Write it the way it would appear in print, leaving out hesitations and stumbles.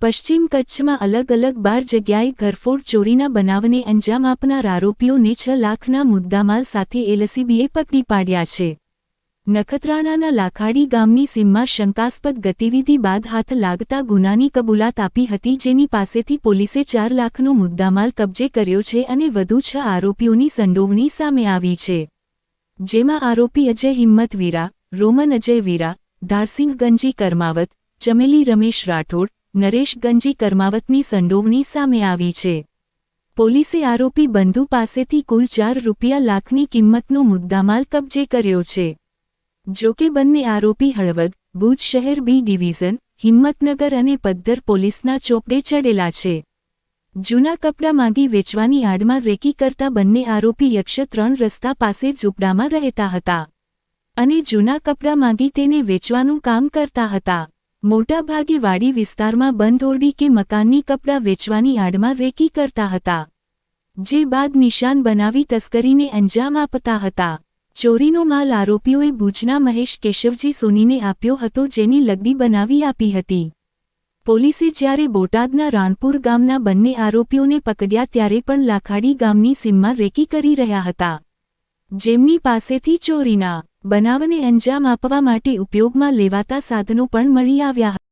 પશ્ચિમ કચ્છમાં અલગ અલગ 12 જગ્યાએ ઘરફોડ ચોરીના બનાવને અંજામ આપનાર આરોપીઓને 6 લાખના મુદ્દામાલ સાથે એલસીબીએ પકડી પાડ્યા છે. નખત્રાણાના લાખાડી ગામની સીમમાં શંકાસ્પદ ગતિવિધિ બાદ હાથ લાગતા ગુનાની કબૂલાત આપી હતી, જેની પાસેથી પોલીસે 4 લાખનો મુદ્દામાલ કબજે કર્યો છે અને વધુ 6 આરોપીઓની સંડોવણી સામે આવી છે. જેમાં આરોપી અજય હિંમત વીરા, રોમન અજય વીરા, ધારસિંહ ગંજી કરમાવત, ચમેલી રમેશ રાઠોડ, નરેશ ગંજી કરમાવતની સંડોવણી સામે આવી છે. પોલીસે આરોપી બંધુ પાસેથી કુલ 4 લાખની કિંમતનો મુદ્દામાલ કબજે કર્યો છે. જોકે બંને આરોપી હળવદ, ભુજ શહેર બી ડિવિઝન, હિંમતનગર અને પદ્ધર પોલીસના ચોપડે ચડેલા છે. જૂના કપડાં માંગી વેચવાની આડમાં રેકી કરતા બંને આરોપી યક્ષ 3 રસ્તા પાસે ઝૂંપડામાં રહેતા હતા અને જૂના કપડાં માંગી તેને વેચવાનું કામ કરતા હતા. મોટાભાગે વાડી વિસ્તારમાં બંધ ઓરડી કે મકાનની કપડાં વેચવાની આડમાં રેકી કરતા હતા, જે બાદ નિશાન બનાવી તસ્કરીને અંજામ આપતા હતા. ચોરીનો માલ આરોપીઓએ ભુજના મહેશ કેશવજી સોનીને આપ્યો હતો, જેની લગડી બનાવી આપી હતી. પોલીસે જ્યારે બોટાદના રાણપુર ગામના બંને આરોપીઓને પકડ્યા ત્યારે પણ લાખાડી ગામની સીમમાં રેકી કરી રહ્યા હતા, જેમની પાસેથી ચોરીના બનાવને અંજામ આપવા માટે ઉપયોગમાં લેવાતા સાધનો પણ મળી આવ્યા હતા.